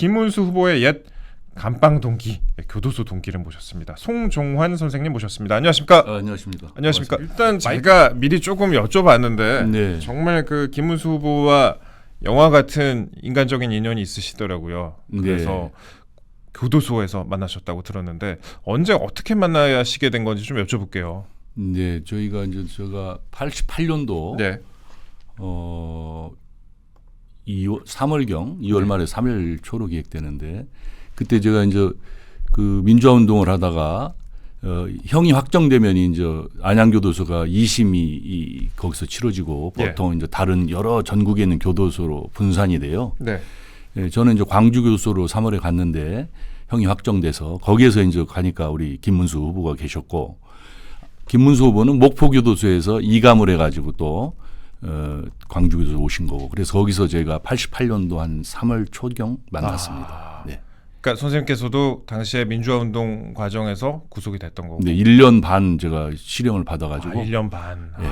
김문수 후보의 옛 감방 동기, 교도소 동기를 모셨습니다. 송종환 선생님 모셨습니다. 안녕하십니까? 안녕하십니까? 안녕하십니까? 일단 제가 미리 조금 여쭤봤는데 네. 정말 그 김문수 후보와 영화 같은 인간적인 인연이 있으시더라고요. 그래서 네. 교도소에서 만나셨다고 들었는데 언제 어떻게 만나시게 된 건지 좀 여쭤볼게요. 네, 저희가 이제 제가 88년도 네. 3월경 2월 말에 3일 초로 기획되는데 그때 제가 이제 그 민주화 운동을 하다가 형이 확정되면 이제 안양교도소가 2심이 거기서 치러지고 보통 이제 다른 여러 전국에 있는 교도소로 분산이 돼요. 네. 예, 저는 이제 광주교도소로 3월에 갔는데 형이 확정돼서 거기에서 이제 가니까 우리 김문수 후보가 계셨고 김문수 후보는 목포교도소에서 이감을 해가지고 또 광주교도소 오신 거고 그래서 거기서 제가 88년도 한 3월 초경 만났습니다. 네. 그러니까 선생님께서도 당시에 민주화 운동 과정에서 구속이 됐던 거고. 네, 1년 반 제가 실형을 받아가지고. 1년 반. 네.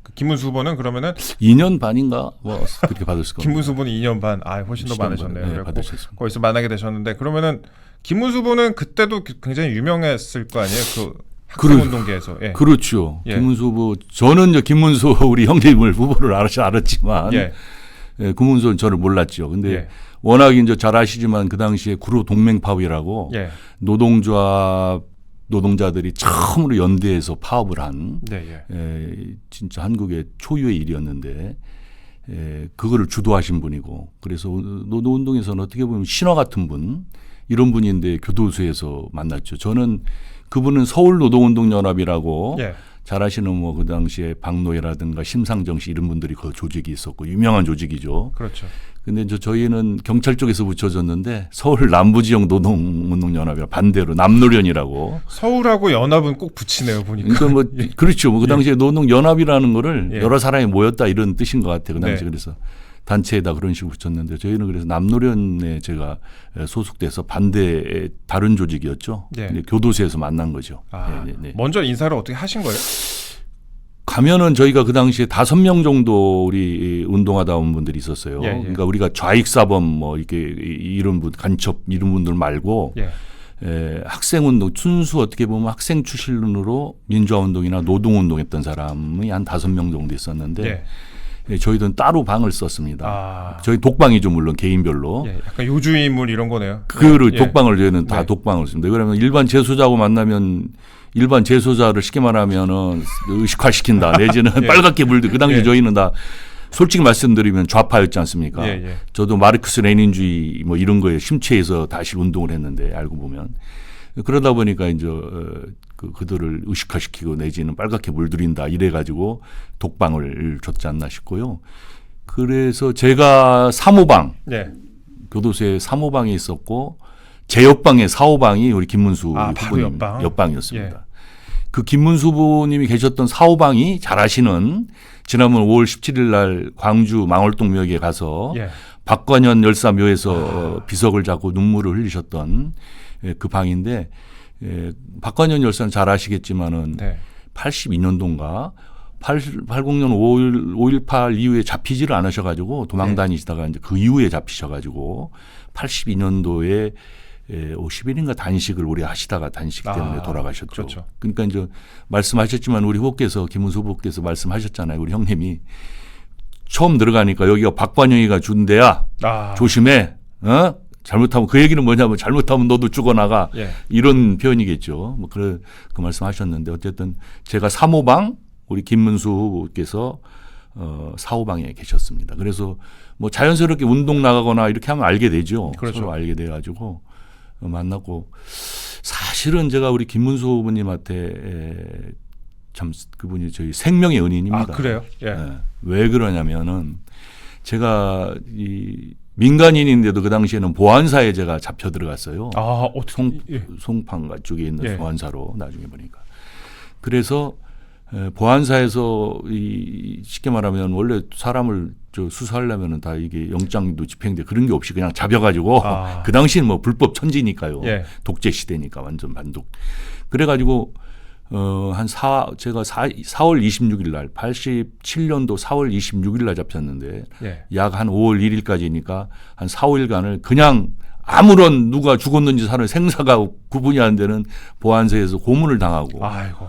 그 김문수 후보는 그러면은 2년 반인가 뭐 그렇게 받았을 겁니다. 김문수 후보는 2년 반. 훨씬 더 많으셨네요. 네, 받으셨습니다. 거기서 만나게 되셨는데 그러면은 김문수 후보는 그때도 굉장히 유명했을 거 아니에요? 그 학생운동계에서. 예. 그렇죠. 예. 김문수 후보 저는 이제 김문수 우리 형님을 후보를 알았지만 예. 김문수는 저를 몰랐죠. 근데 예. 워낙 이제 잘 아시지만 그 당시에 구로 동맹파업이라고 예. 노동조합 노동자들이 처음으로 연대해서 파업을 한 네, 진짜 한국의 초유의 일이었는데 그거를 주도하신 분이고 그래서 노동운동에서는 어떻게 보면 신화 같은 분 이런 분인데 교도소에서 만났죠. 저는 그분은 서울노동운동연합이라고 예. 잘 아시는 뭐 그 당시에 박노해라든가 심상정 씨 이런 분들이 그 조직이 있었고 유명한 조직이죠. 그렇죠. 근데 저희는 경찰 쪽에서 붙여졌는데 서울 남부지역 노동운동연합이라 반대로 남노련이라고. 서울하고 연합은 꼭 붙이네요 보니까. 그러니까 뭐 예. 그렇죠. 뭐 그 당시에 노동연합이라는 거를 예. 여러 사람이 모였다 이런 뜻인 것 같아요. 그 당시 네. 그래서 단체에다 그런 식으로 붙였는데 저희는 그래서 남노련에 제가 소속돼서 반대 다른 조직이었죠. 네. 근데 교도소에서 만난 거죠. 네. 먼저 인사를 어떻게 하신 거예요? 가면은 저희가 그 당시에 5명 정도 우리 운동하다 온 분들이 있었어요. 예. 그러니까 우리가 좌익사범 뭐 이렇게 이런 분 간첩 이런 분들 말고 학생운동 순수 어떻게 보면 학생 출신으로 민주화운동이나 노동운동했던 사람이 한 5명 정도 있었는데 저희들은 따로 방을 썼습니다. 저희 독방이죠 물론 개인별로. 약간 요주인물 이런 거네요. 그 독방을 저희는 다 독방을 씁니다. 그러면 일반 재소자하고 만나면 일반 재소자를 쉽게 말하면은 의식화시킨다 내지는 빨갛게 물들 그 당시 저희는 다 솔직히 말씀드리면 좌파였지 않습니까? 저도 마르크스 레닌주의 뭐 이런 거에 심취해서 다시 운동을 했는데 알고 보면 그러다 보니까 이제 그들을 의식화시키고 내지는 빨갛게 물들인다 이래가지고 독방을 줬지 않나 싶고요. 그래서 제가 3호방 교도소에 3호방에 있었고 제 옆방에 4호방이 우리 김문수 후보님 옆방이었습니다. 그 김문수 후보님이 계셨던 4호방이 잘 아시는 지난번 5월 17일 날 광주 망월동묘에 가서 박관현 열사 묘에서 비석을 잡고 눈물을 흘리셨던 그 방인데 박관현 열사는 잘 아시겠지만은 82년도인가 80년 5.18 이후에 잡히지를 않으셔가지고 도망 다니시다가 이제 그 이후에 잡히셔가지고 82년도에 50일인가 단식을 오래 하시다가 단식 때문에 돌아가셨죠. 그렇죠. 그러니까 이제 말씀하셨지만 우리 후보께서 김문수 후보께서 말씀하셨잖아요. 우리 형님이 처음 들어가니까 여기가 박관영이가 준 데야. 조심해. 잘못하면 그 얘기는 뭐냐면 잘못하면 너도 죽어나가 이런 표현이겠죠. 뭐 그 말씀하셨는데 어쨌든 제가 3호방 우리 김문수 후보께서 4호방에 계셨습니다. 그래서 뭐 자연스럽게 운동 나가거나 이렇게 하면 알게 되죠. 그렇죠. 서로 알게 돼가지고 만났고 사실은 제가 우리 김문수 후보님한테 참 그분이 저희 생명의 은인입니다. 그래요? 왜 그러냐면은 제가 이 민간인인데도 그 당시에는 보안사에 제가 잡혀 들어갔어요. 송판가 쪽에 있는 보안사로 나중에 보니까. 그래서 보안사에서 쉽게 말하면 원래 사람을 수사하려면은 다 이게 영장도 집행돼 그런 게 없이 그냥 잡혀가지고 그 당시는 뭐 불법 천지니까요. 독재 시대니까 완전 반독. 그래가지고 제가 4월 26일 날 87년도 4월 26일 날 잡혔는데 약 한 5월 1일까지니까 한 4, 5일간을 그냥 아무런 누가 죽었는지 사는 생사가 구분이 안 되는 보안소에서 고문을 당하고. 아이고.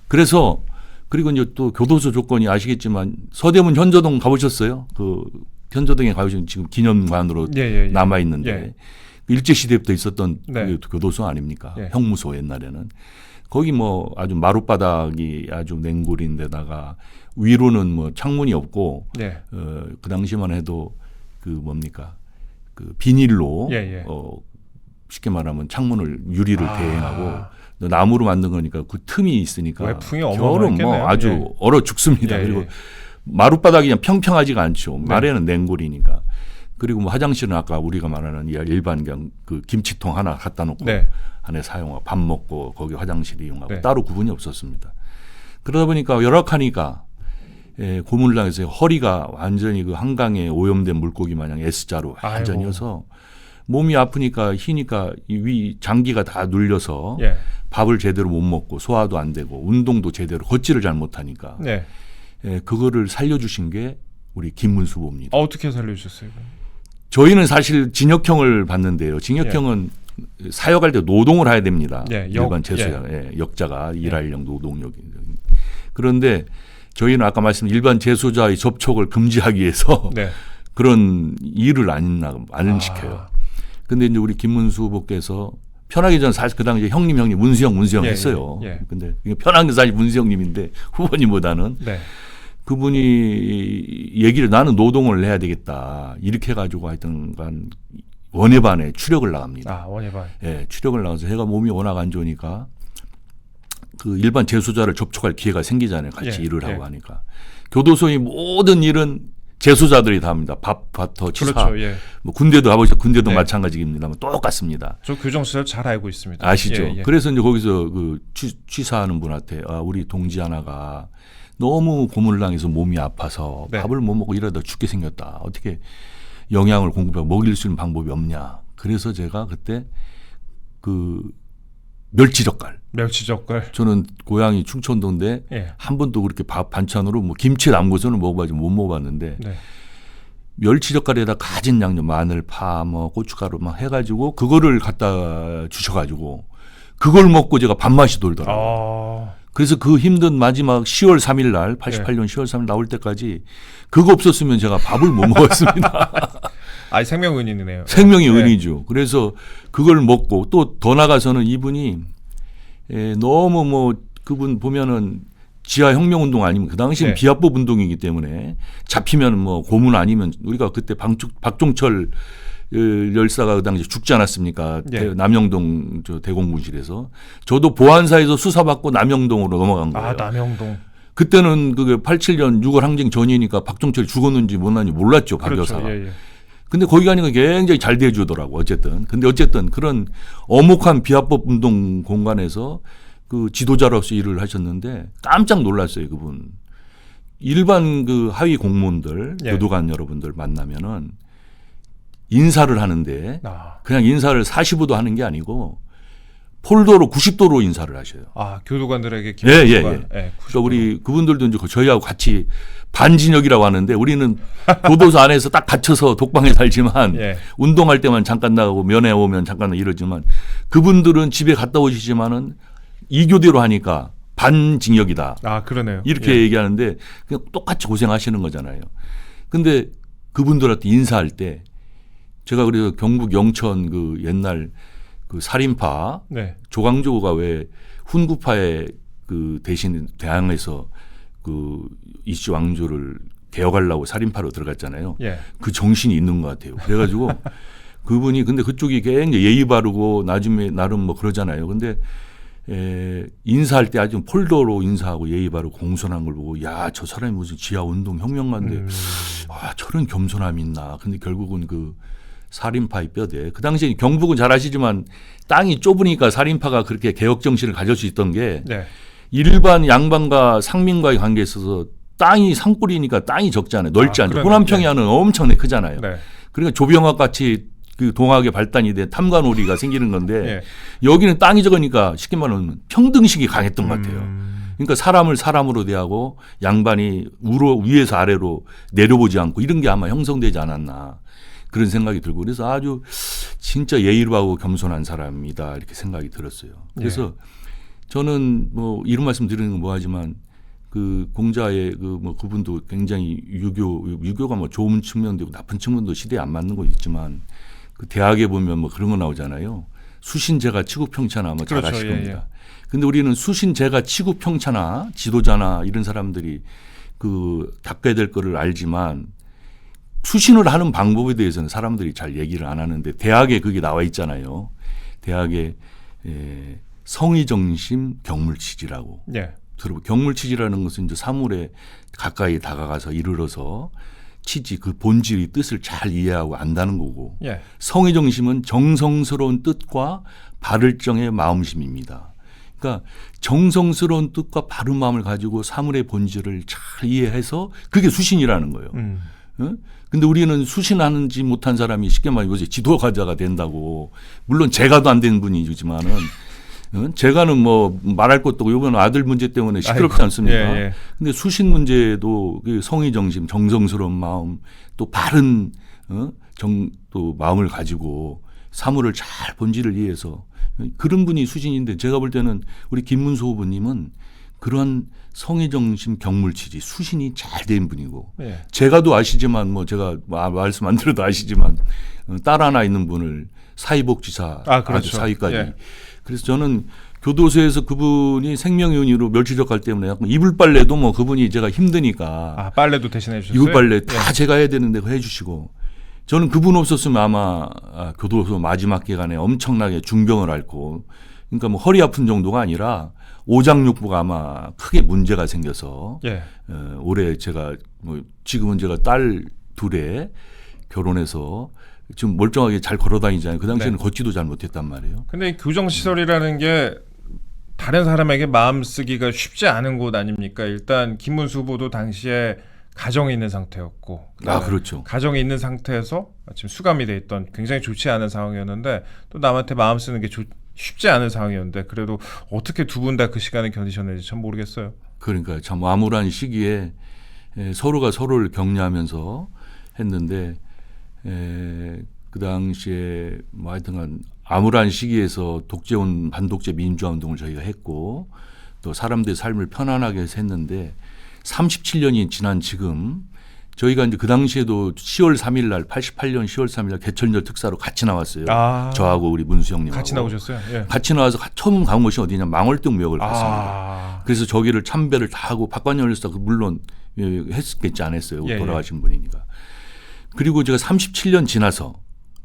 그래서 그리고 이제 또 교도소 조건이 아시겠지만 서대문 현저동 가보셨어요? 그 현저동에 가보시면 지금 기념관으로 남아 있는데 일제 시대부터 있었던 그 교도소 아닙니까? 형무소 옛날에는. 거기 뭐 아주 마룻바닥이 아주 냉골인데다가 위로는 뭐 창문이 없고 그 당시만 해도 그 뭡니까? 그 비닐로 쉽게 말하면 창문을 유리를 대행하고 나무로 만든 거니까 그 틈이 있으니까 외풍이 겨울은 뭐 아주 얼어 죽습니다. 그리고 마룻바닥이 그냥 평평하지가 않죠. 말에는 냉골이니까. 그리고 뭐 화장실은 아까 우리가 말하는 일반 그냥 그 김치통 하나 갖다 놓고 안에 사용하고 밥 먹고 거기 화장실 이용하고 따로 구분이 없었습니다. 그러다 보니까 열악하니까 고문을 당해서 허리가 완전히 그 한강에 오염된 물고기 마냥 S자로 완전히어서 몸이 아프니까 희니까 위 장기가 다 눌려서 밥을 제대로 못 먹고 소화도 안 되고 운동도 제대로 걷지를 잘 못하니까 그거를 살려주신 게 우리 김문수 보입니다. 어떻게 살려주셨어요? 저희는 사실 징역형을 받는데요. 징역형은 사역할 때 노동을 해야 됩니다. 일반 재수자 역자가 일할령 노동력. 그런데 저희는 아까 말씀드린 일반 재소자의 접촉을 금지하기 위해서 그런 일을 안 시켜요. 근데 이제 우리 김문수 후보께서 편하게 저는 사실 그 당시에 형님 문수영 했어요. 근데 편한 게 사실 문수영님인데 후보님보다는 그분이 얘기를 나는 노동을 해야 되겠다 이렇게 해가지고 하여튼 원예반에 추력을 나갑니다. 원예반. 추력을 나가서 제가 몸이 워낙 안 좋으니까 그 일반 재소자를 접촉할 기회가 생기잖아요. 같이 일을 하고 하니까. 교도소의 모든 일은 재소자들이 다 합니다. 밥부터 치사. 뭐 군대도 가보셨죠. 군대도 마찬가지입니다만 똑같습니다. 저 교정 시절 잘 알고 있습니다. 아시죠? 그래서 이제 거기서 그 취사하는 분한테 우리 동지 하나가 너무 고문을 당해서 몸이 아파서 밥을 못 먹고 이러다 죽게 생겼다. 어떻게 영양을 공급하고 먹일 수 있는 방법이 없냐. 그래서 제가 그때 그 멸치젓갈. 저는 고향이 충청도인데 한 번도 그렇게 밥 반찬으로 뭐 김치 남고서는 먹어봐지 못 먹어봤는데 멸치젓갈에다 가진 양념 마늘, 파, 뭐 고춧가루 막 해가지고 그거를 갖다 주셔가지고 그걸 먹고 제가 밥맛이 돌더라고요. 그래서 그 힘든 마지막 10월 3일 날 88년 10월 3일 나올 때까지 그거 없었으면 제가 밥을 못 먹었습니다. 생명의 은인이네요. 생명의 은이죠. 그래서 그걸 먹고 또 더 나가서는 이분이 너무 뭐 그분 보면은 지하 혁명운동 아니면 그 당시엔 비합법 운동이기 때문에 잡히면 뭐 고문 아니면 우리가 그때 박종철 열사가 그 당시 죽지 않았습니까? 남영동 저 대공분실에서 저도 보안사에서 수사받고 남영동으로 넘어간 거예요. 남영동. 그때는 그게 87년 6월 항쟁 전이니까 박종철이 죽었는지 못났는지 몰랐죠. 박 여사가. 근데 거기 가니까 굉장히 잘 대해주더라고 어쨌든. 근데 어쨌든 그런 엄혹한 비합법 운동 공간에서 그 지도자로서 일을 하셨는데 깜짝 놀랐어요 그분. 일반 그 하위 공무원들 교도관 여러분들 만나면은 인사를 하는데 그냥 인사를 45도 하는 게 아니고 폴더로 90도로 인사를 하셔요. 교도관들에게. 그러니까 우리 그분들도 이제 저희하고 같이 반진역이라고 하는데 우리는 교도소 안에서 딱 갇혀서 독방에 살지만 운동할 때만 잠깐 나가고 면회 오면 잠깐 이러지만 그분들은 집에 갔다 오시지만은 2교대로 하니까 반징역이다. 그러네요. 이렇게 얘기하는데 그냥 똑같이 고생하시는 거잖아요. 근데 그분들한테 인사할 때 제가 그래서 경북 영천 그 옛날 그 살인파 조광조가 왜 훈구파에 그 대신 대항해서 그 이씨 왕조를 개혁하려고 살인파로 들어갔잖아요. 그 정신이 있는 것 같아요. 그래가지고 그분이 근데 그쪽이 굉장히 예의 바르고 나중에 나름 뭐 그러잖아요. 근데 인사할 때 아주 폴더로 인사하고 예의 바르고 공손한 걸 보고 저 사람이 무슨 지하 운동 혁명가인데 저런 겸손함이 있나. 근데 결국은 그 살인파의 뼈대. 그 당시에 경북은 잘 아시지만 땅이 좁으니까 살인파가 그렇게 개혁 정신을 가질 수 있던 게 일반 양반과 상민과의 관계에 있어서 땅이 산골이니까 땅이 적잖아요. 넓지 않죠. 호남 평야는 엄청나게 크잖아요. 그러니까 조병학 같이 그 동학의 발단이 돼 탐관오리가 생기는 건데 여기는 땅이 적으니까 쉽게 말하면 평등식이 강했던 것 같아요. 그러니까 사람을 사람으로 대하고 양반이 위에서 아래로 내려보지 않고 이런 게 아마 형성되지 않았나. 그런 생각이 들고 그래서 아주 진짜 예의바르고 겸손한 사람이다 이렇게 생각이 들었어요. 그래서 저는 뭐 이런 말씀 드리는 건 뭐하지만 그 공자의 그분도 굉장히 유교가 뭐 좋은 측면도 있고 나쁜 측면도 시대에 안 맞는 거 있지만 그 대학에 보면 뭐 그런 거 나오잖아요. 수신제가 치구평찬하 뭐 잘 그렇죠. 아실 겁니다. 근데 우리는 수신제가 치구평찬하 지도자나 이런 사람들이 그 닦아야 될 거를 알지만 수신을 하는 방법에 대해서는 사람들이 잘 얘기를 안 하는데 대학에 그게 나와 있잖아요. 대학에 성의정심 경물치지라고. 예. 경물치지라는 것은 이제 사물에 가까이 다가가서 이르러서 치지 그 본질의 뜻을 잘 이해하고 안다는 거고 예. 성의정심은 정성스러운 뜻과 바를정의 마음심입니다. 그러니까 정성스러운 뜻과 바른 마음을 가지고 사물의 본질을 잘 이해해서 그게 수신이라는 거예요. 근데 우리는 수신하는지 못한 사람이 쉽게 말해 요새 지도가자가 된다고 물론 제가도 안 된 분이지만은 제가는 뭐 말할 것도 없고 이번 아들 문제 때문에 시끄럽지 않습니까? 예. 근데 수신 문제도 그 성의정심, 정성스러운 마음, 또 바른 또 마음을 가지고 사물을 잘 본질을 이해해서 그런 분이 수신인데 제가 볼 때는 우리 김문수 후보님은 그러한 성의정심 경물치지 수신이 잘 된 분이고 제가도 아시지만 뭐 제가 말씀 안 드려도 아시지만 딸 하나 있는 분을 사회복지사 그렇죠. 사위까지 그래서 저는 교도소에서 그분이 생명연유로 멸치젓갈 때문에 약간 이불 빨래도 뭐 그분이 제가 힘드니까 빨래도 대신해 주셨어요? 이불 빨래 다 제가 해야 되는데 그거 해주시고 저는 그분 없었으면 아마 교도소 마지막 기간에 엄청나게 중병을 앓고 그러니까 뭐 허리 아픈 정도가 아니라 오장육부가 아마 크게 문제가 생겨서 올해 제가 뭐 지금은 제가 딸 둘에 결혼해서 지금 멀쩡하게 잘 걸어다니잖아요. 그 당시에는 걷지도 잘 못했단 말이에요. 근데 교정시설이라는 게 다른 사람에게 마음 쓰기가 쉽지 않은 곳 아닙니까? 일단 김문수 후보도 당시에 가정이 있는 상태였고 그렇죠. 가정이 있는 상태에서 지금 수감이 돼 있던 굉장히 좋지 않은 상황이었는데 또 남한테 마음 쓰는 게 쉽지 않은 상황이었는데 그래도 어떻게 두 분 다 그 시간을 견디셨는지 참 모르겠어요. 그러니까 참 암울한 시기에 서로가 서로를 격려하면서 했는데 그 당시에 뭐 하여튼간 암울한 시기에서 독재운 반독재 민주화 운동을 저희가 했고 또 사람들의 삶을 편안하게 해서 했는데 37년이 지난 지금 저희가 이제 그 당시에도 10월 3일 날 88년 10월 3일 날 개천절 특사로 같이 나왔어요. 저하고 우리 문수 형님하고 같이 나오셨어요? 예. 같이 나와서 처음 간 곳이 어디냐 망월동묘역을 갔습니다. 그래서 저기를 참배를 다 하고 박관영 열사 물론 했겠지 안 했어요. 돌아가신 분이니까. 그리고 제가 37년 지나서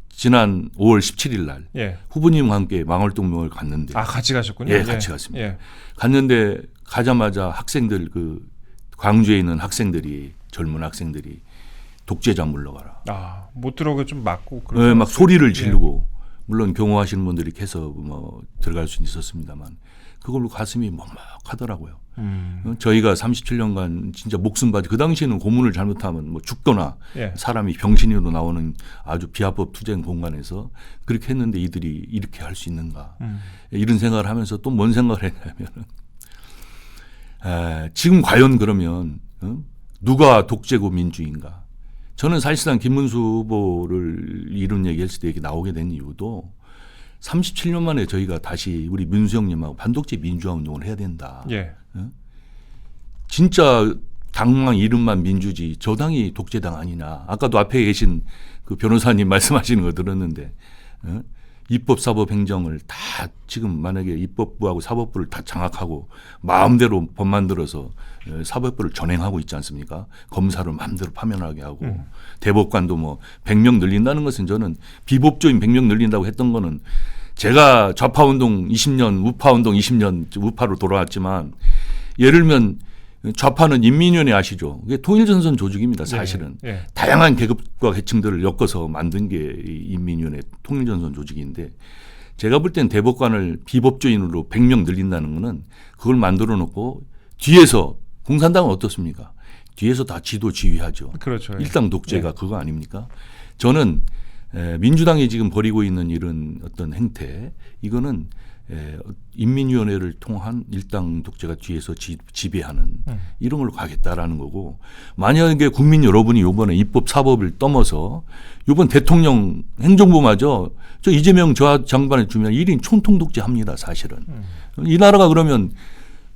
지난 5월 17일 날 후보님과 함께 망월동묘를 갔는데 같이 가셨군요. 같이 갔습니다. 갔는데 가자마자 학생들 광주에 있는 학생들이 젊은 학생들이 독재자 물러가라. 못 들어오게 좀 막고 막 소리를 지르고 물론 경호하시는 분들이 계속 뭐 들어갈 수는 있었습니다만 그걸로 가슴이 먹먹하더라고요. 저희가 37년간 진짜 목숨 바지 그 당시에는 고문을 잘못하면 뭐 죽거나 사람이 병신으로 나오는 아주 비합법 투쟁 공간에서 그렇게 했는데 이들이 이렇게 할 수 있는가 이런 생각을 하면서 또 뭔 생각을 했냐면 지금 과연 그러면 누가 독재고 민주인가? 저는 사실상 김문수 후보를 이런 얘기했을 때 이렇게 나오게 된 이유도 37년 만에 저희가 다시 우리 문수 형님하고 반독재 민주화 운동을 해야 된다. 진짜 당만 이름만 민주지 저 당이 독재당 아니냐. 아까도 앞에 계신 그 변호사님 말씀하시는 거 들었는데 입법, 사법, 행정을 다 지금 만약에 입법부하고 사법부를 다 장악하고 마음대로 법 만들어서 사법부를 전행하고 있지 않습니까? 검사를 마음대로 파면하게 하고 대법관도 뭐 100명 늘린다는 것은 저는 비법조인 100명 늘린다고 했던 거는 제가 좌파운동 20년, 우파운동 20년 우파로 돌아왔지만 예를 들면 좌파는 인민위원회 아시죠? 그게 통일전선 조직입니다. 사실은. 다양한 계급과 계층들을 엮어서 만든 게 인민위원회 통일전선 조직인데 제가 볼 땐 대법관을 비법조인으로 100명 늘린다는 거는 그걸 만들어 놓고 뒤에서 공산당은 어떻습니까? 뒤에서 다 지도 지휘하죠. 그렇죠. 일당 독재가 그거 아닙니까? 저는 민주당이 지금 벌이고 있는 이런 어떤 행태, 이거는 인민위원회를 통한 일당 독재가 뒤에서 지배하는 이런 걸로 가겠다라는 거고, 만약에 국민 여러분이 이번에 입법 사법을 넘어서 이번 대통령 행정부마저 저 이재명 저 장관을 주면 1인 총통 독재합니다. 사실은 이 나라가 그러면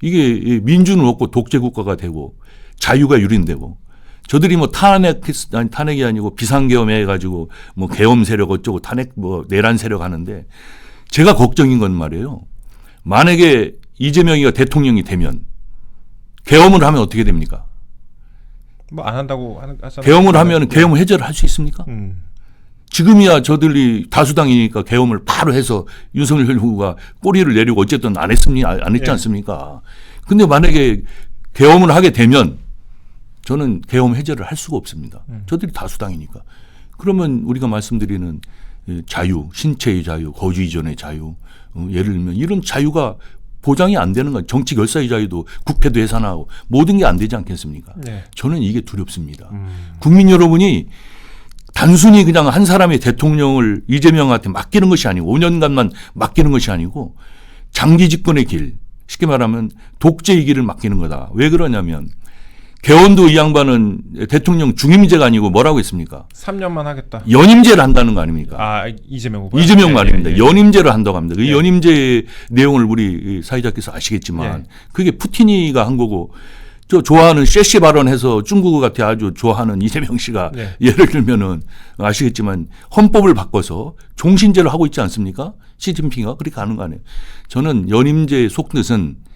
이게 민주는 없고 독재 국가가 되고 자유가 유린되고, 저들이 뭐 탄핵이 아니고 비상계엄 해가지고 뭐 계엄 세력 어쩌고 탄핵 뭐 내란 세력 하는데, 제가 걱정인 건 말이에요. 만약에 이재명이가 대통령이 되면 계엄을 하면 어떻게 됩니까? 뭐 안 한다고 하잖아요. 계엄을 하면 계엄 해제를 할 수 있습니까? 지금이야 저들이 다수당이니까 계엄을 바로 해서 윤석열 후보가 꼬리를 내리고 어쨌든 안 했지 않습니까? 근데 만약에 계엄을 하게 되면 저는 계엄 해제를 할 수가 없습니다. 저들이 다수당이니까. 그러면 우리가 말씀드리는 자유, 신체의 자유, 거주 이전의 자유, 예를 들면 이런 자유가 보장이 안 되는 건, 정치 결사의 자유도 국회도 해산하고 모든 게 안 되지 않겠습니까? 네. 저는 이게 두렵습니다. 국민 여러분이 단순히 그냥 한 사람의 대통령을 이재명한테 맡기는 것이 아니고 5년간만 맡기는 것이 아니고 장기 집권의 길, 쉽게 말하면 독재의 길을 맡기는 거다. 왜 그러냐면 개헌도 이 양반은 대통령 중임제가 아니고 뭐라고 했습니까? 3년만 하겠다. 연임제를 한다는 거 아닙니까? 아, 이재명 후보. 이재명 말입니다. 연임제를 한다고 합니다. 그 네. 연임제 내용을 우리 사회자께서 아시겠지만 네. 그게 푸틴이가 한 거고, 저 좋아하는 셰시 발언해서 중국한테 아주 좋아하는 이재명 씨가 네. 예를 들면은 아시겠지만 헌법을 바꿔서 종신제를 하고 있지 않습니까? 시진핑이가 그렇게 하는 거 아니에요. 저는 연임제의 속뜻은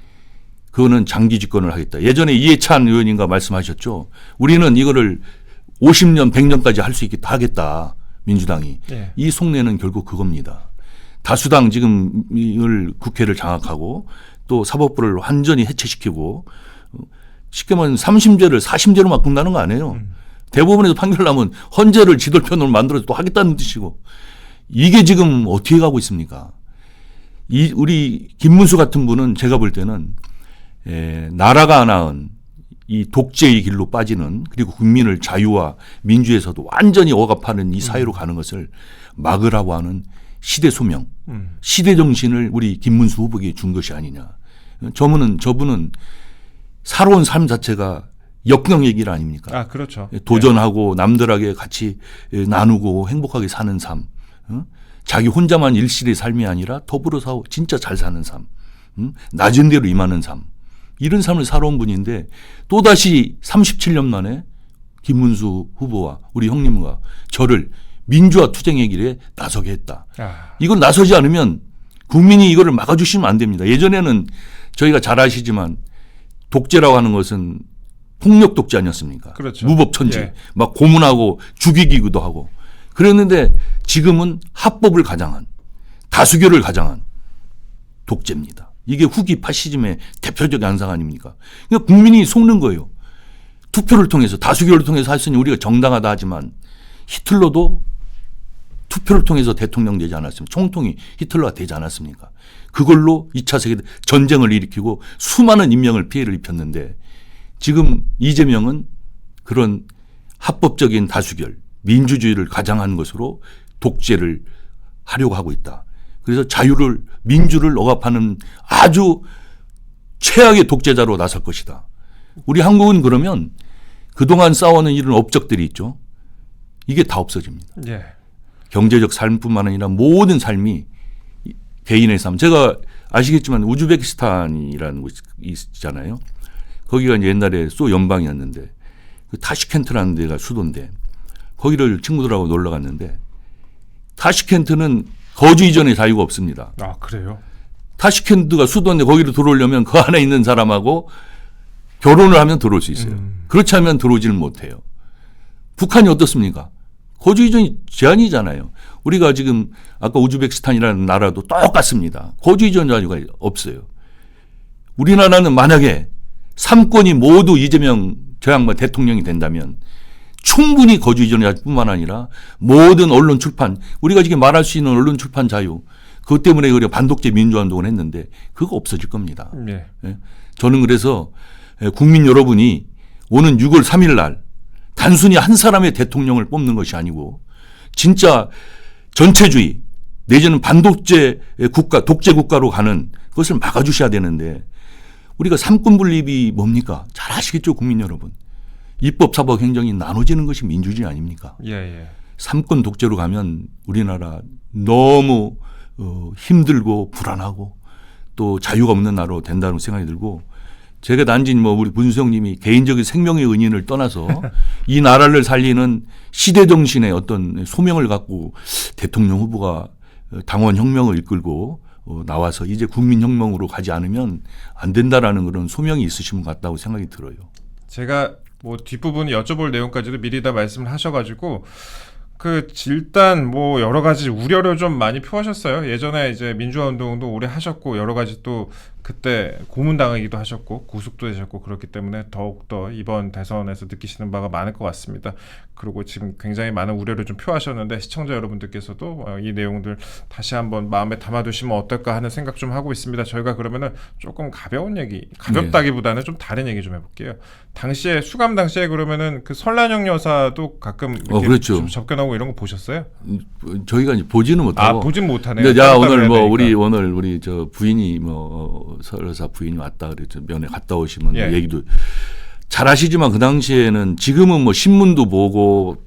그거는 장기 집권을 하겠다. 예전에 이해찬 의원인가 말씀하셨죠. 우리는 이거를 50년, 100년까지 할 수 있겠다 하겠다. 민주당이. 네. 이 속내는 결국 그겁니다. 다수당 지금 이걸 국회를 장악하고 또 사법부를 완전히 해체시키고, 쉽게 말하면 3심제를 4심제로 바꾼다는 거 아니에요. 대법원에서 판결 나면 헌재를 지돌편으로 만들어서 또 하겠다는 뜻이고, 이게 지금 어떻게 가고 있습니까? 우리 김문수 같은 분은 제가 볼 때는 나라가 낳은 이 독재의 길로 빠지는, 그리고 국민을 자유와 민주에서도 완전히 억압하는 이 사회로 가는 것을 막으라고 하는 시대 소명, 시대 정신을 우리 김문수 후보에게 준 것이 아니냐. 저분은 살아온 삶 자체가 역경의 길 아닙니까? 아, 그렇죠. 도전하고 남들에게 같이 나누고 행복하게 사는 삶, 자기 혼자만 일실의 삶이 아니라 더불어 사고 진짜 잘 사는 삶, 낮은 대로 임하는 삶, 이런 삶을 살아온 분인데 또다시 37년 만에 김문수 후보와 우리 형님과 저를 민주화 투쟁의 길에 나서게 했다. 이걸 나서지 않으면 국민이 이거를 막아주시면 안 됩니다. 예전에는 저희가 잘 아시지만 독재라고 하는 것은 폭력 독재 아니었습니까? 그렇죠. 무법천지, 예. 막 고문하고 죽이기도 하고 그랬는데, 지금은 합법을 가장한, 다수결을 가장한 독재입니다. 이게 후기 파시즘의 대표적 양상 아닙니까? 그러니까 국민이 속는 거예요. 투표를 통해서, 다수결을 통해서 했으니 우리가 정당하다 하지만 히틀러도 투표를 통해서 대통령 되지 않았습니까? 총통이 히틀러가 되지 않았습니까? 그걸로 2차 세계 전쟁을 일으키고 수많은 인명을 피해를 입혔는데, 지금 이재명은 그런 합법적인 다수결, 민주주의를 가장한 것으로 독재를 하려고 하고 있다. 그래서 자유를, 민주를 억압하는 아주 최악의 독재자로 나설 것이다. 우리 한국은 그러면 그동안 싸워는 이런 업적들이 있죠. 이게 다 없어집니다. 예. 경제적 삶뿐만 아니라 모든 삶이, 개인의 삶. 제가 아시겠지만 우즈베키스탄이라는 곳이 있잖아요. 거기가 이제 옛날에 소 연방이었는데, 그 타슈켄트라는 데가 수도인데, 거기를 친구들하고 놀러 갔는데, 타슈켄트는 거주 이전의 자유가 없습니다. 아, 그래요? 타슈켄트가 수도인데 거기로 들어오려면 그 안에 있는 사람하고 결혼을 하면 들어올 수 있어요. 그렇지 않으면 들어오지는 못해요. 북한이 어떻습니까? 거주 이전이 제한이잖아요. 우리가 지금 아까 우즈베키스탄이라는 나라도 똑같습니다. 거주 이전 자유가 없어요. 우리나라는 만약에 3권이 모두 이재명 저 양반 대통령이 된다면 충분히 거주 이전 자유뿐만 아니라 모든 언론 출판, 우리가 지금 말할 수 있는 언론 출판 자유, 그것 때문에 우리가 반독재 민주화운동을 했는데 그거 없어질 겁니다. 예. 저는 그래서 국민 여러분이 오는 6월 3일 날 단순히 한 사람의 대통령을 뽑는 것이 아니고 진짜 전체주의 내지는 반독재 국가, 독재 국가로 가는 그것을 막아주셔야 되는데 우리가 삼권 분립이 뭡니까? 잘 아시겠죠, 국민 여러분. 입법, 사법, 행정이 나눠지는 것이 민주주의 아닙니까? 예, 예. 삼권 독재로 가면 우리나라 너무 힘들고 불안하고 또 자유가 없는 나라로 된다는 생각이 들고 제가 단지 뭐 우리 문수영님이 개인적인 생명의 은인을 떠나서 이 나라를 살리는 시대 정신의 어떤 소명을 갖고 대통령 후보가 당원 혁명을 이끌고 나와서 이제 국민혁명으로 가지 않으면 안 된다라는 그런 소명이 있으신 것 같다고 생각이 들어요. 제가 뭐 뒷부분 여쭤볼 내용까지도 미리 다 말씀을 하셔가지고 일단 뭐 여러 가지 우려를 좀 많이 표하셨어요. 예전에 이제 민주화 운동도 오래 하셨고 여러 가지 또 그때 고문당하기도 하셨고 구속도 되셨고 그렇기 때문에 더욱더 이번 대선에서 느끼시는 바가 많을 것 같습니다. 그리고 지금 굉장히 많은 우려를 좀 표하셨는데 시청자 여러분들께서도 이 내용들 다시 한번 마음에 담아두시면 어떨까 하는 생각 좀 하고 있습니다. 저희가 그러면은 조금 가벼운 얘기, 가볍다기보다는 좀 다른 얘기 좀 해볼게요. 당시에 수감 당시에 그러면은 그 설란영 여사도 가끔 이렇게 그렇죠. 좀 접견하고 이런 거 보셨어요? 저희가 이제 보지는 못하고. 보진 못하네요. 근데 야 오늘 뭐 오늘 우리 저 부인이 뭐 설여사 부인이 왔다 그랬죠. 면회 갔다 오시면 예. 얘기도 잘 아시지만 그 당시에는 지금은 뭐 신문도 보고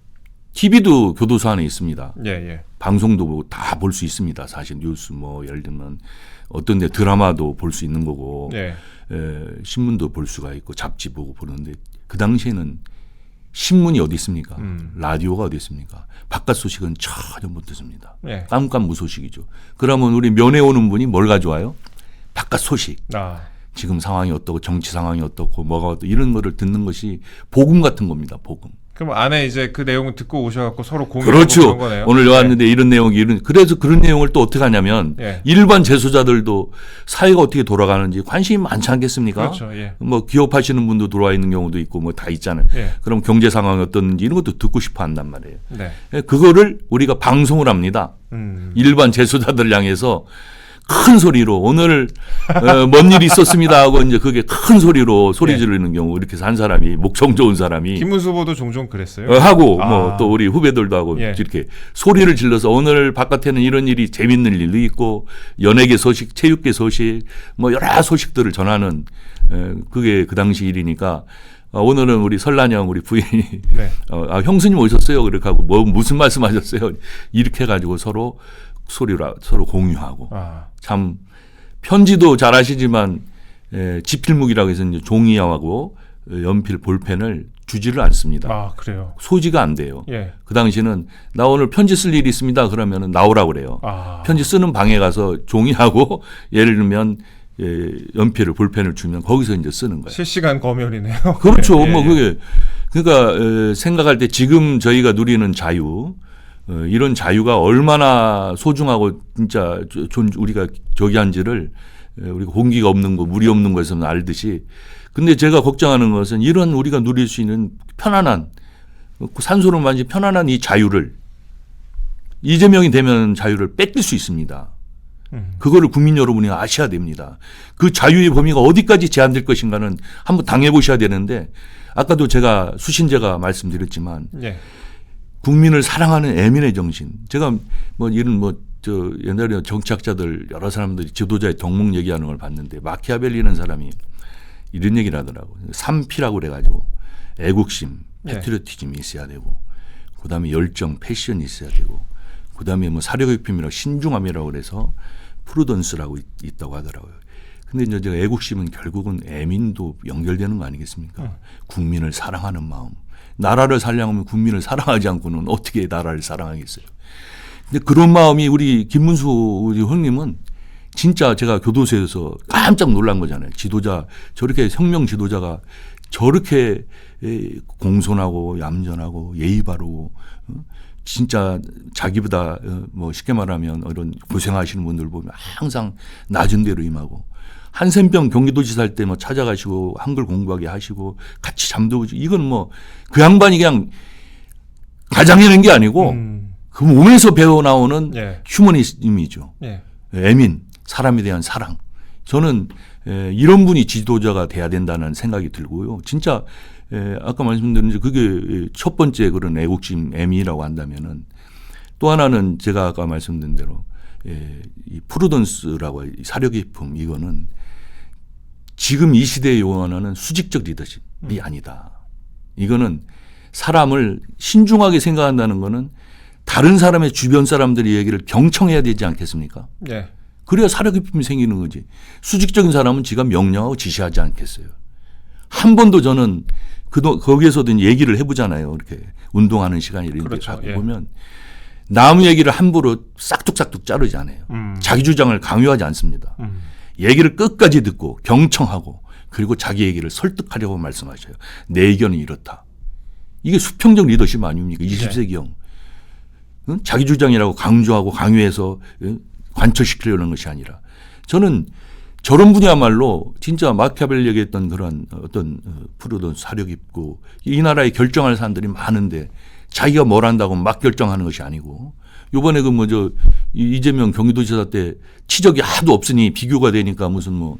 TV도 교도소 안에 있습니다. 예, 예. 방송도 보고 다 볼 수 있습니다. 사실 뉴스 뭐 예를 들면 어떤 데 드라마도 볼 수 있는 거고 예. 신문도 볼 수가 있고 잡지 보고 보는데 그 당시에는 신문이 어디 있습니까? 라디오가 어디 있습니까? 바깥 소식은 전혀 못 듣습니다. 예. 깜깜무소식이죠. 그러면 우리 면회 오는 분이 뭘 가져와요? 바깥 소식. 지금 상황이 어떻고 정치 상황이 어떻고 뭐가 어떻고 이런 거를 듣는 것이 복음 같은 겁니다. 복음. 그럼 안에 이제 그 내용을 듣고 오셔갖고 서로 공유하고 그렇죠. 그런 거네요. 오늘 왔는데 이런 내용이 그래서 그런 내용을 또 어떻게 하냐면 예. 일반 재소자들도 사회가 어떻게 돌아가는지 관심이 많지 않겠습니까? 그렇죠. 예. 뭐 기업하시는 분도 들어와 있는 경우도 있고 뭐 다 있잖아요. 예. 그럼 경제 상황이 어떤지 이런 것도 듣고 싶어 한단 말이에요. 네. 그거를 우리가 방송을 합니다. 일반 재소자들 향해서 큰 소리로 오늘 뭔 일이 있었습니다 하고 이제 그게 큰 소리로 소리 지르는 경우 이렇게 산 사람이 목청 좋은 사람이 김문수 후보도 종종 그랬어요. 하고 뭐 또 우리 후배들도 하고 예. 이렇게 소리를 질러서 오늘 바깥에는 이런 일이 재밌는 일도 있고 연예계 소식, 체육계 소식 뭐 여러 소식들을 전하는 그게 그 당시 일이니까 오늘은 우리 설란영 우리 부인이 네. 형수님 오셨어요 그렇게 하고 뭐 무슨 말씀하셨어요 이렇게 해가지고 서로 공유하고 참 편지도 잘 아시지만 지필묵이라고 해서 이제 종이하고 연필 볼펜을 주지를 않습니다. 그래요. 소지가 안 돼요. 예. 그 당시는 나 오늘 편지 쓸 일이 있습니다. 그러면은 나오라고 그래요. 편지 쓰는 방에 가서 종이하고 예를 들면 연필을 볼펜을 주면 거기서 이제 쓰는 거예요. 실시간 검열이네요. 그렇죠. 예, 뭐 그게 그러니까 생각할 때 지금 저희가 누리는 자유 이런 자유가 얼마나 소중하고 진짜 우리가 저기 한지를 우리가 공기가 없는 거, 물이 없는 것에서는 알듯이. 근데 제가 걱정하는 것은 이런 우리가 누릴 수 있는 편안한 산소로만지 편안한 이 자유를 이재명이 되면 자유를 뺏길 수 있습니다. 그거를 국민 여러분이 아셔야 됩니다. 그 자유의 범위가 어디까지 제한될 것인가는 한번 당해보셔야 되는데 아까도 제가 수신제가 말씀드렸지만 예. 국민을 사랑하는 애민의 정신. 제가 뭐 이런 옛날에 정치학자들 여러 사람들이 지도자의 덕목 얘기하는 걸 봤는데 마키아벨리라는 사람이 이런 얘기를 하더라고요. 3P라고 그래가지고 애국심, 패트리어티즘이 있어야 되고 그다음에 열정, 패션이 있어야 되고 그다음에 뭐 사려교육심이라고 신중함이라고 그래서 프루던스라고 있다고 하더라고요. 근데 이제 제가 애국심은 결국은 애민도 연결되는 거 아니겠습니까? 국민을 사랑하는 마음. 나라를 살려면 국민을 사랑하지 않고는 어떻게 나라를 사랑하겠어요. 근데 그런 마음이 우리 김문수 우리 형님은 진짜 제가 교도소에서 깜짝 놀란 거잖아요. 지도자 저렇게 혁명 지도자가 저렇게 공손하고 얌전하고 예의 바르고 진짜 자기보다 뭐 쉽게 말하면 이런 고생하시는 분들 보면 항상 낮은 데로 임하고 한센병 경기도지사 할 때 뭐 찾아가시고 한글 공부하게 하시고 같이 잠도 오지 이건 뭐 그 양반이 그냥 가장해낸 게 아니고 그 몸에서 배워 나오는 휴머니즘이죠. 애민 사람에 대한 사랑. 저는 이런 분이 지도자가 돼야 된다는 생각이 들고요. 진짜 아까 말씀드린 그게 첫 번째 그런 애국심 애민이라고 한다면은 또 하나는 제가 아까 말씀드린 대로 이 프루던스라고 이 사려 깊음 이거는 지금 이 시대에 요원하는 수직적 리더십이 아니다. 이거는 사람을 신중하게 생각한다는 거는 다른 사람의 주변 사람들의 얘기를 경청해야 되지 않겠습니까? 예. 그래야 사려 깊음이 생기는 거지. 수직적인 사람은 지가 명령하고 지시하지 않겠어요. 한 번도 저는 거기에서도 얘기를 해보잖아요. 이렇게 운동하는 시간이 이런 그렇죠. 데 가고 예. 보면 남 얘기를 함부로 싹둑싹둑 자르지 않아요. 자기 주장을 강요하지 않습니다. 얘기를 끝까지 듣고 경청하고 그리고 자기 얘기를 설득하려고 말씀하셔요. 내 의견은 이렇다. 이게 수평적 리더십 아닙니까? 20세기형. 응? 자기 주장이라고 강조하고 강요해서 관철시키려는 것이 아니라 저는 저런 분이야말로 진짜 마키아벨리 얘기했던 그런 어떤 푸르던 사력 있고 이 나라에 결정할 사람들이 많은데 자기가 뭘 한다고 막 결정하는 것이 아니고 요번에 그 뭐저 이재명 경기도지사 때 치적이 하도 없으니 비교가 되니까 무슨 뭐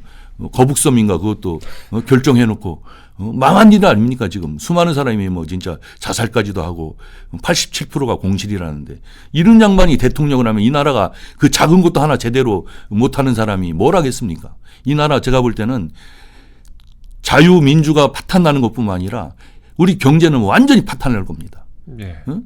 거북섬인가 그것도 결정해놓고 망한 일 아닙니까 지금 수많은 사람이 뭐 진짜 자살까지도 하고 87%가 공실이라는데 이런 양반이 대통령을 하면 이 나라가 그 작은 것도 하나 제대로 못하는 사람이 뭘 하겠습니까? 이 나라 제가 볼 때는 자유민주가 파탄나는 것뿐만 아니라 우리 경제는 완전히 파탄날 겁니다. 예. 응?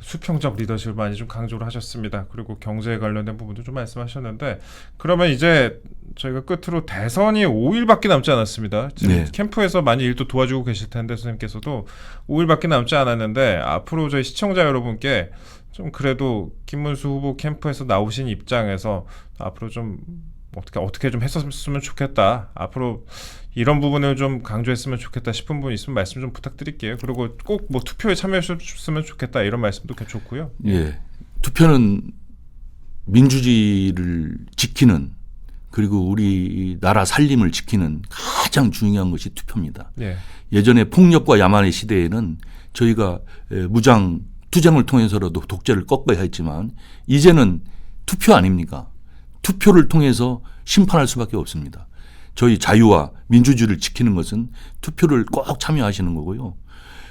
수평적 리더십을 많이 좀 강조를 하셨습니다. 그리고 경제에 관련된 부분도 좀 말씀하셨는데 그러면 이제 저희가 끝으로 대선이 5일밖에 남지 않았습니다. 지금 네. 캠프에서 많이 일도 도와주고 계실 텐데 선생님께서도 5일밖에 남지 않았는데 앞으로 저희 시청자 여러분께 좀 그래도 김문수 후보 캠프에서 나오신 입장에서 앞으로 좀 어떻게 좀 했었으면 좋겠다. 앞으로 이런 부분을 좀 강조했으면 좋겠다 싶은 분 있으면 말씀 좀 부탁드릴게요. 그리고 꼭 뭐 투표에 참여했으면 좋겠다 이런 말씀도 좋고요. 예. 투표는 민주주의를 지키는 그리고 우리 나라 살림을 지키는 가장 중요한 것이 투표입니다. 예. 예전에 폭력과 야만의 시대에는 저희가 무장 투쟁을 통해서라도 독재를 꺾어야 했지만 이제는 투표 아닙니까? 투표를 통해서 심판할 수밖에 없습니다. 저희 자유와 민주주의를 지키는 것은 투표를 꼭 참여하시는 거고요.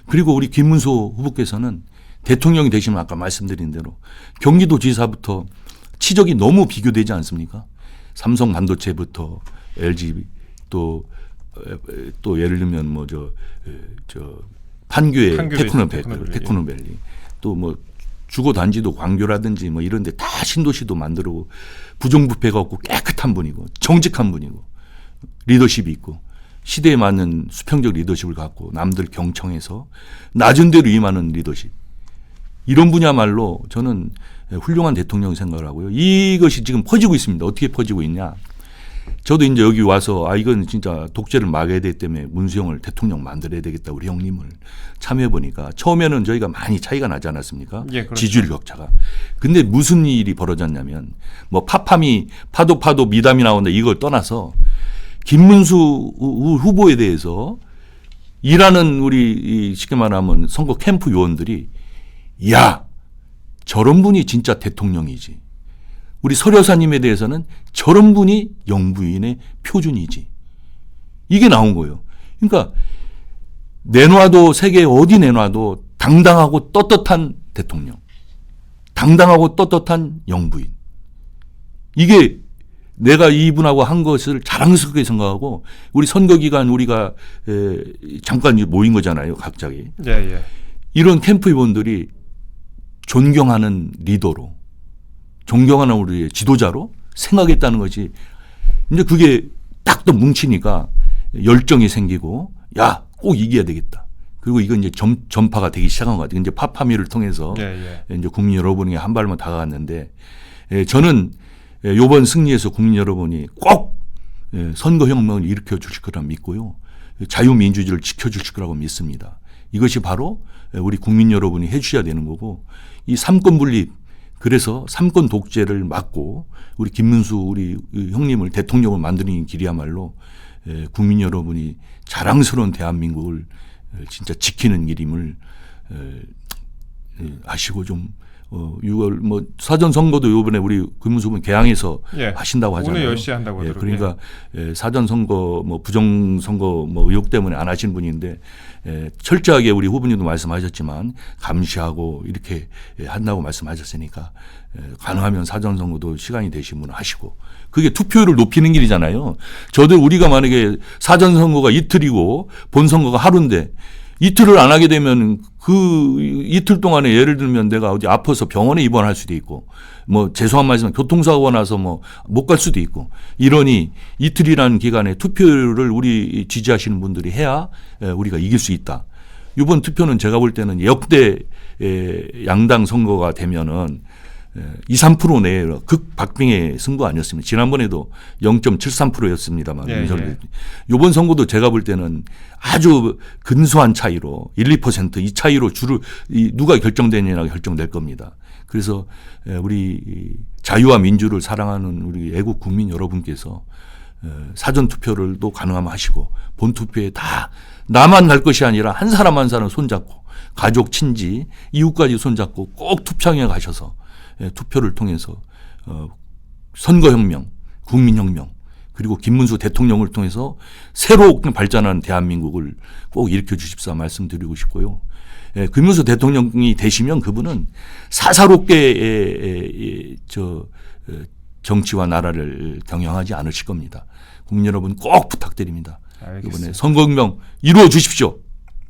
그리고 우리 김문수 후보께서는 대통령이 되시면 아까 말씀드린 대로 경기도지사부터 치적이 너무 비교되지 않습니까? 삼성 반도체부터 LG 또 예를 들면 뭐 판교의 테크노밸리 또 뭐 주거 단지도 광교라든지 뭐 이런 데 다 신도시도 만들고 부정부패가 없고 깨끗한 분이고 정직한 분이고 리더십이 있고 시대에 맞는 수평적 리더십을 갖고 남들 경청해서 낮은 대로 임하는 리더십. 이런 분야말로 저는 훌륭한 대통령 생각을 하고요. 이것이 지금 퍼지고 있습니다. 어떻게 퍼지고 있냐. 저도 이제 여기 와서 이건 진짜 독재를 막아야 되기 때문에 문수영을 대통령 만들어야 되겠다. 우리 형님을 참여해 보니까 처음에는 저희가 많이 차이가 나지 않았습니까? 예, 그렇죠. 지지율 격차가. 근데 무슨 일이 벌어졌냐면 뭐 파팜이 파도 미담이 나온다 이걸 떠나서 김문수 후보에 대해서 일하는 우리 쉽게 말하면 선거 캠프 요원들이 야 저런 분이 진짜 대통령이지. 우리 설 여사님에 대해서는 저런 분이 영부인의 표준이지. 이게 나온 거예요. 그러니까 내놔도 세계 어디 내놔도 당당하고 떳떳한 대통령. 당당하고 떳떳한 영부인. 이게 내가 이분하고 한 것을 자랑스럽게 생각하고 우리 선거 기간 우리가 잠깐 모인 거잖아요. 갑자기. 예. 이런 캠프 회원들이 존경하는 리더로 존경하는 우리의 지도자로 생각했다는 것이 이제 그게 딱 또 뭉치니까 열정이 생기고 야, 꼭 이겨야 되겠다. 그리고 이건 이제 전파가 되기 시작한 것 같아요. 이제 파파미를 통해서 이제 국민 여러분에게 한 발만 다가갔는데 저는 이번 승리에서 국민 여러분이 꼭 선거혁명을 일으켜 주실 거라 믿고요. 자유민주주의를 지켜주실 거라고 믿습니다. 이것이 바로 우리 국민 여러분이 해 주셔야 되는 거고 이 삼권 분립 그래서 삼권 독재를 막고 우리 김문수 우리 형님을 대통령을 만드는 길이야말로 국민 여러분이 자랑스러운 대한민국을 진짜 지키는 길임을 아시고 좀 6월 뭐 사전 선거도 이번에 우리 금무수분 개항에서 예. 하신다고 하잖아요. 오늘 10시에 한다고 예, 하더라고요. 그러니까 사전 선거 뭐 부정 선거 뭐 의혹 때문에 안 하신 분인데 철저하게 우리 후보님도 말씀하셨지만 감시하고 이렇게 한다고 말씀하셨으니까 가능하면 사전 선거도 시간이 되시면 하시고 그게 투표율을 높이는 길이잖아요. 저들 우리가 만약에 사전 선거가 이틀이고 본 선거가 하루인데 이틀을 안 하게 되면 그 이틀 동안에 예를 들면 내가 어디 아파서 병원에 입원할 수도 있고 뭐 죄송한 말씀 교통사고가 나서 뭐 못 갈 수도 있고 이러니 이틀이라는 기간에 투표를 우리 지지하시는 분들이 해야 우리가 이길 수 있다. 이번 투표는 제가 볼 때는 역대 양당 선거가 되면은 2, 3% 내에 극박빙의 승부 아니었습니다. 지난번에도 0.73%였습니다만. 예, 예. 이번 선거도 제가 볼 때는 아주 근소한 차이로 1, 2% 이 차이로 누가 결정되느냐가 결정될 겁니다. 그래서 우리 자유와 민주를 사랑하는 우리 애국 국민 여러분께서 사전 투표를도 가능하면 하시고 본 투표에 다 나만 갈 것이 아니라 한 사람 한 사람 손잡고 가족, 친지, 이웃까지 손잡고 꼭 투표장에 가셔서 투표를 통해서 선거혁명, 국민혁명 그리고 김문수 대통령을 통해서 새로 발전한 대한민국을 꼭 일으켜 주십사 말씀드리고 싶고요. 김문수 대통령이 되시면 그분은 사사롭게 정치와 나라를 경영하지 않으실 겁니다. 국민 여러분 꼭 부탁드립니다. 알겠습니다. 이번에 선거혁명 이루어 주십시오.